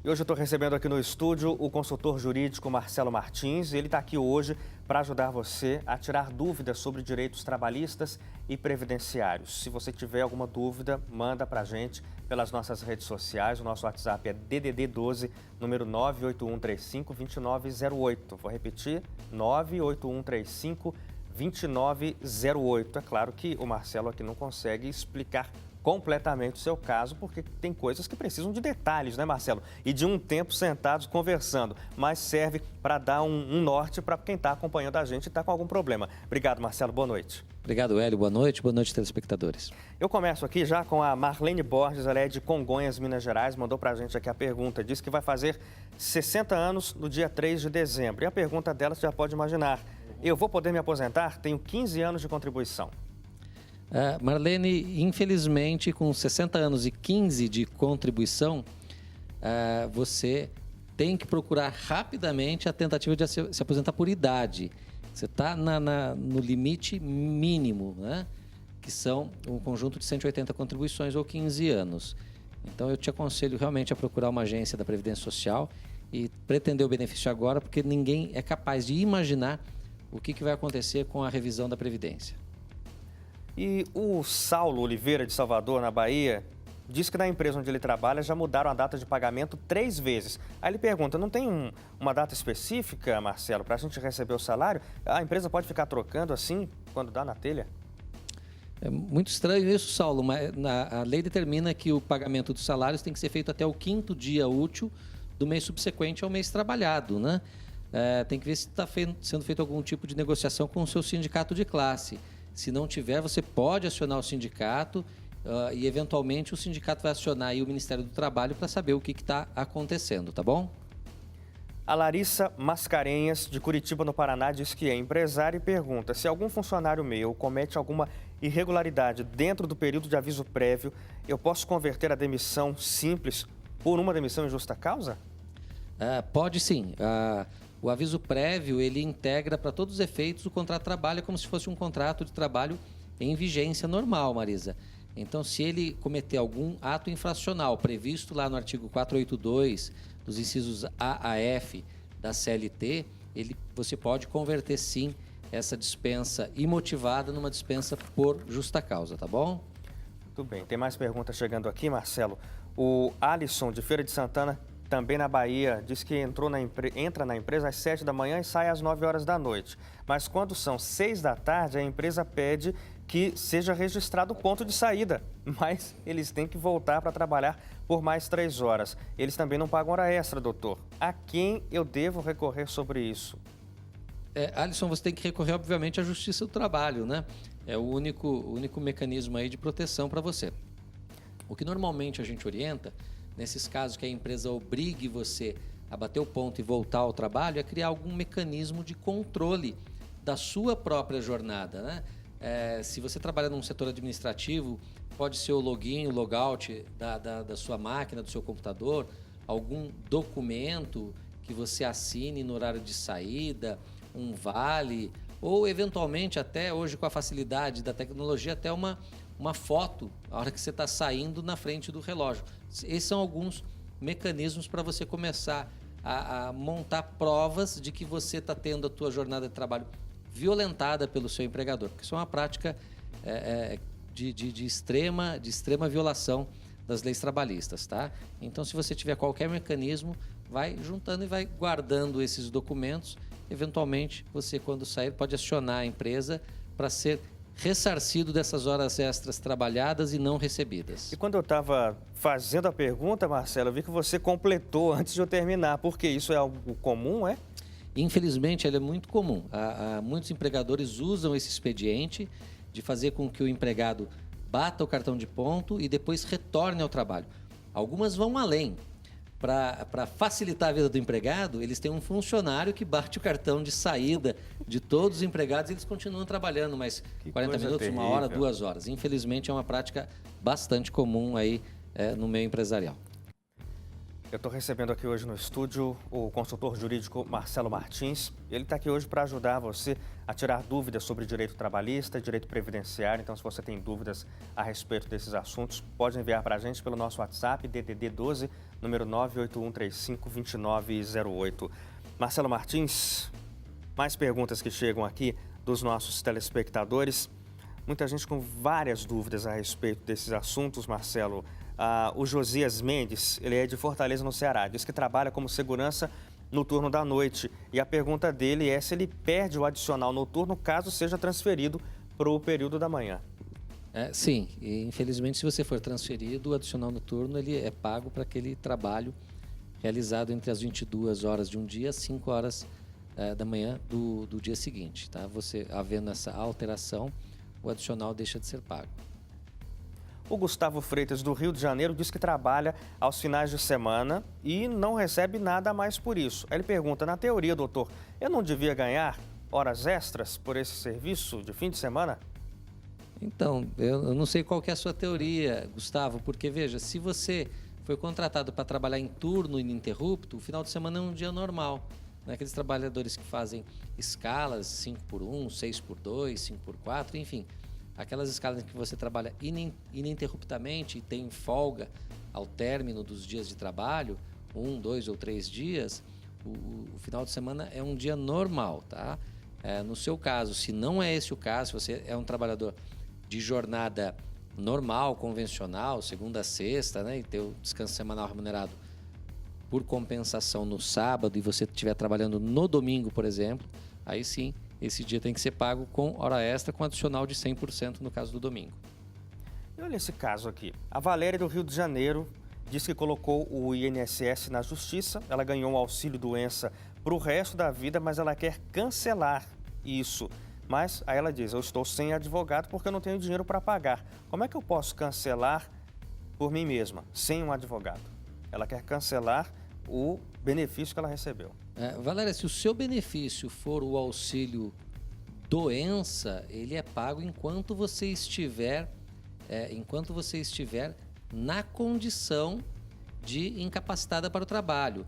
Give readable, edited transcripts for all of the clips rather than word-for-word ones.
E hoje eu estou recebendo aqui no estúdio o consultor jurídico Marcelo Martins. Ele está aqui hoje para ajudar você a tirar dúvidas sobre direitos trabalhistas e previdenciários. Se você tiver alguma dúvida, manda para a gente pelas nossas redes sociais. O nosso WhatsApp é DDD 12, número 981352908. Vou repetir, 981352908. É claro que o Marcelo aqui não consegue explicar completamente o seu caso, porque tem coisas que precisam de detalhes, né, Marcelo? E de um tempo sentados conversando, mas serve para dar um norte para quem está acompanhando a gente e está com algum problema. Obrigado, Marcelo. Boa noite. Obrigado, Hélio. Boa noite, telespectadores. Eu começo aqui já com a Marlene Borges, ela é de Congonhas, Minas Gerais, mandou para a gente aqui a pergunta, diz que vai fazer 60 anos no dia 3 de dezembro. E a pergunta dela, você já pode imaginar, eu vou poder me aposentar? Tenho 15 anos de contribuição. Marlene, infelizmente, com 60 anos e 15 de contribuição, você tem que procurar rapidamente a tentativa de se aposentar por idade. Você está no limite mínimo, né? Que são um conjunto de 180 contribuições ou 15 anos. Então, eu te aconselho realmente a procurar uma agência da Previdência Social e pretender o benefício agora, porque ninguém é capaz de imaginar o que vai acontecer com a revisão da Previdência. E o Saulo Oliveira, de Salvador, na Bahia, diz que na empresa onde ele trabalha já mudaram a data de pagamento 3 vezes. Aí ele pergunta, não tem uma data específica, Marcelo, para a gente receber o salário? A empresa pode ficar trocando assim, quando dá na telha? É muito estranho isso, Saulo, mas a lei determina que o pagamento dos salários tem que ser feito até o 5º dia útil do mês subsequente ao mês trabalhado, né? Tem que ver se está sendo feito algum tipo de negociação com o seu sindicato de classe. Se não tiver, você pode acionar o sindicato e, eventualmente, o sindicato vai acionar aí o Ministério do Trabalho para saber o que está acontecendo, tá bom? A Larissa Mascarenhas, de Curitiba, no Paraná, diz que é empresária e pergunta se algum funcionário meu comete alguma irregularidade dentro do período de aviso prévio, eu posso converter a demissão simples por uma demissão em justa causa? Pode sim. O aviso prévio, ele integra para todos os efeitos o contrato de trabalho como se fosse um contrato de trabalho em vigência normal, Marisa. Então, se ele cometer algum ato infracional previsto lá no artigo 482 dos incisos A a F da CLT, você pode converter sim essa dispensa imotivada numa dispensa por justa causa, tá bom? Muito bem. Tem mais perguntas chegando aqui, Marcelo. O Alisson, de Feira de Santana, também na Bahia, diz que entra na empresa às 7 da manhã e sai às 9 horas da noite. Mas quando são 6 da tarde, a empresa pede que seja registrado o ponto de saída. Mas eles têm que voltar para trabalhar por mais 3 horas. Eles também não pagam hora extra, doutor. A quem eu devo recorrer sobre isso? Alisson, você tem que recorrer, obviamente, à Justiça do Trabalho, né? É o único mecanismo aí de proteção para você. O que normalmente a gente orienta, nesses casos que a empresa obrigue você a bater o ponto e voltar ao trabalho, é criar algum mecanismo de controle da sua própria jornada, né? Se você trabalha num setor administrativo, pode ser o login, o logout da sua máquina, do seu computador, algum documento que você assine no horário de saída, um vale, ou eventualmente até hoje com a facilidade da tecnologia, até uma foto, a hora que você está saindo na frente do relógio. Esses são alguns mecanismos para você começar a montar provas de que você está tendo a tua jornada de trabalho violentada pelo seu empregador, porque isso é uma prática de extrema violação das leis trabalhistas, tá? Então, se você tiver qualquer mecanismo, vai juntando e vai guardando esses documentos. Eventualmente, você, quando sair, pode acionar a empresa para ser ressarcido dessas horas extras trabalhadas e não recebidas. E quando eu estava fazendo a pergunta, Marcelo, eu vi que você completou antes de eu terminar, porque isso é algo comum, é? Infelizmente, ele é muito comum. Muitos empregadores usam esse expediente de fazer com que o empregado bata o cartão de ponto e depois retorne ao trabalho. Algumas vão além. Para facilitar a vida do empregado, eles têm um funcionário que bate o cartão de saída de todos os empregados e eles continuam trabalhando mais 40 minutos, terrível. 1 hora, 2 horas. Infelizmente, é uma prática bastante comum aí no meio empresarial. Eu estou recebendo aqui hoje no estúdio o consultor jurídico Marcelo Martins. Ele está aqui hoje para ajudar você a tirar dúvidas sobre direito trabalhista, direito previdenciário. Então, se você tem dúvidas a respeito desses assuntos, pode enviar para a gente pelo nosso WhatsApp, DDD 12, número 981352908. Marcelo Martins, mais perguntas que chegam aqui dos nossos telespectadores. Muita gente com várias dúvidas a respeito desses assuntos, Marcelo. O Josias Mendes, ele é de Fortaleza, no Ceará, diz que trabalha como segurança no turno da noite. E a pergunta dele é se ele perde o adicional noturno caso seja transferido para o período da manhã. Sim, e infelizmente se você for transferido, o adicional noturno ele é pago para aquele trabalho realizado entre as 22 horas de um dia e as 5 horas da manhã do dia seguinte. Tá? Você, havendo essa alteração, o adicional deixa de ser pago. O Gustavo Freitas, do Rio de Janeiro, diz que trabalha aos finais de semana e não recebe nada a mais por isso. Ele pergunta, na teoria, doutor, eu não devia ganhar horas extras por esse serviço de fim de semana? Então, eu não sei qual que é a sua teoria, Gustavo, porque veja, se você foi contratado para trabalhar em turno ininterrupto, o final de semana é um dia normal. Né? Aqueles trabalhadores que fazem escalas 5x1, 6x2, 5x4, enfim. Aquelas escalas que você trabalha ininterruptamente e tem folga ao término dos dias de trabalho, 1, 2 ou 3 dias, o final de semana é um dia normal, tá? No seu caso, se não é esse o caso, se você é um trabalhador de jornada normal, convencional, segunda a sexta, né, e ter o descanso semanal remunerado por compensação no sábado e você estiver trabalhando no domingo, por exemplo, aí sim, esse dia tem que ser pago com hora extra, com adicional de 100% no caso do domingo. E olha esse caso aqui. A Valéria, do Rio de Janeiro, diz que colocou o INSS na justiça. Ela ganhou um auxílio-doença para o resto da vida, mas ela quer cancelar isso. Mas aí ela diz, eu estou sem advogado porque eu não tenho dinheiro para pagar. Como é que eu posso cancelar por mim mesma, sem um advogado? Ela quer cancelar o benefício que ela recebeu. Valéria, se o seu benefício for o auxílio doença, ele é pago enquanto você estiver na condição de incapacitada para o trabalho.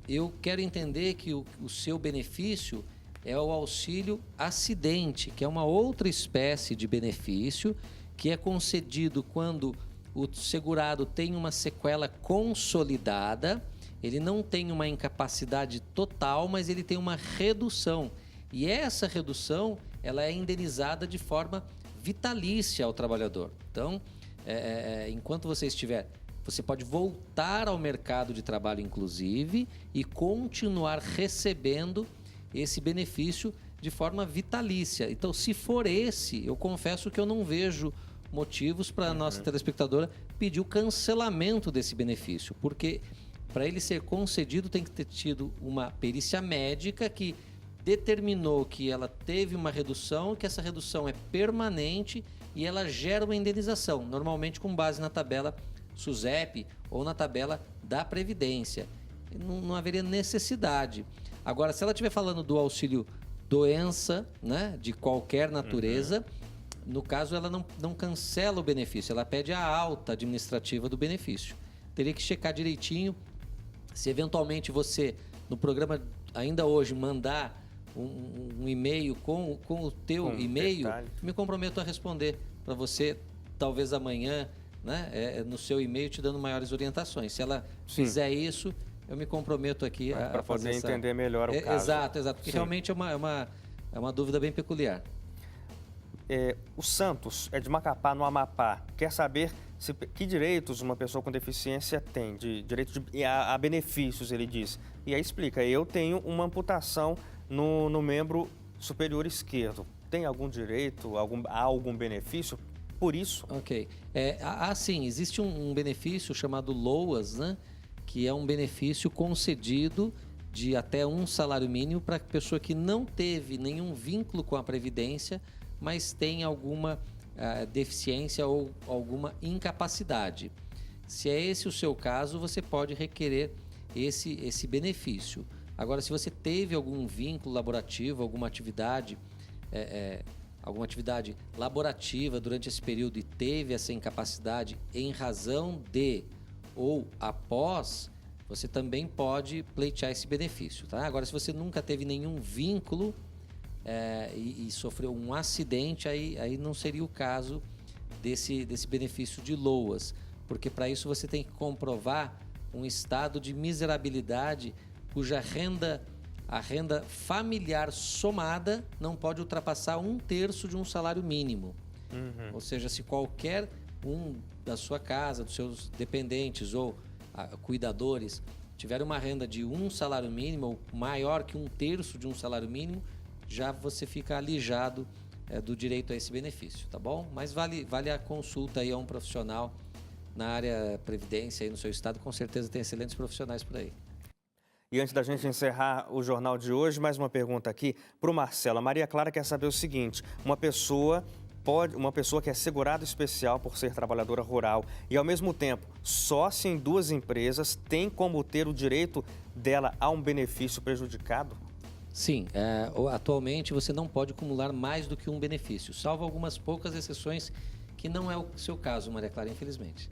Eu quero entender que o seu benefício é o auxílio acidente, que é uma outra espécie de benefício que é concedido quando o segurado tem uma sequela consolidada. Ele não tem uma incapacidade total, mas ele tem uma redução. E essa redução, ela é indenizada de forma vitalícia ao trabalhador. Então, enquanto você estiver, você pode voltar ao mercado de trabalho, inclusive, e continuar recebendo esse benefício de forma vitalícia. Então, se for esse, eu confesso que eu não vejo motivos para a nossa telespectadora pedir o cancelamento desse benefício, porque para ele ser concedido, tem que ter tido uma perícia médica que determinou que ela teve uma redução, que essa redução é permanente e ela gera uma indenização, normalmente com base na tabela SUSEP ou na tabela da Previdência. Não haveria necessidade. Agora, se ela estiver falando do auxílio doença, né, de qualquer natureza, no caso ela não cancela o benefício, ela pede a alta administrativa do benefício. Teria que checar direitinho. Se eventualmente você, no programa ainda hoje, mandar um e-mail com o teu e-mail, me comprometo a responder para você, talvez amanhã, né, no seu e-mail, te dando maiores orientações. Se ela fizer isso, eu me comprometo aqui para poder entender melhor o caso. Exato, porque realmente é uma dúvida bem peculiar. O Santos é de Macapá, no Amapá. Quer saber que direitos uma pessoa com deficiência tem, direito a benefícios, ele diz. E aí explica, eu tenho uma amputação no membro superior esquerdo. Tem algum direito, algum benefício por isso? Ok. Sim, existe um benefício chamado LOAS, né? Que é um benefício concedido de até um salário mínimo para a pessoa que não teve nenhum vínculo com a Previdência, mas tem alguma deficiência ou alguma incapacidade. Se é esse o seu caso, você pode requerer esse benefício. Agora, se você teve algum vínculo laborativo, alguma atividade laborativa durante esse período e teve essa incapacidade em razão de ou após, você também pode pleitear esse benefício, tá? Agora, se você nunca teve nenhum vínculo e sofreu um acidente, aí não seria o caso desse benefício de LOAS, porque para isso você tem que comprovar um estado de miserabilidade cuja a renda familiar somada não pode ultrapassar 1/3 de um salário mínimo. Ou seja, se qualquer um da sua casa, dos seus dependentes ou cuidadores tiver uma renda de um salário mínimo ou maior que 1/3 de um salário mínimo, já você fica alijado do direito a esse benefício, tá bom? Mas vale a consulta aí a um profissional na área previdência aí no seu estado, com certeza tem excelentes profissionais por aí. E antes da gente encerrar o jornal de hoje, mais uma pergunta aqui para o Marcelo. A Maria Clara quer saber o seguinte: uma pessoa que é segurado especial por ser trabalhadora rural e, ao mesmo tempo, sócia em 2 empresas, tem como ter o direito dela a um benefício prejudicado? Sim, atualmente você não pode acumular mais do que um benefício, salvo algumas poucas exceções que não é o seu caso, Maria Clara, infelizmente.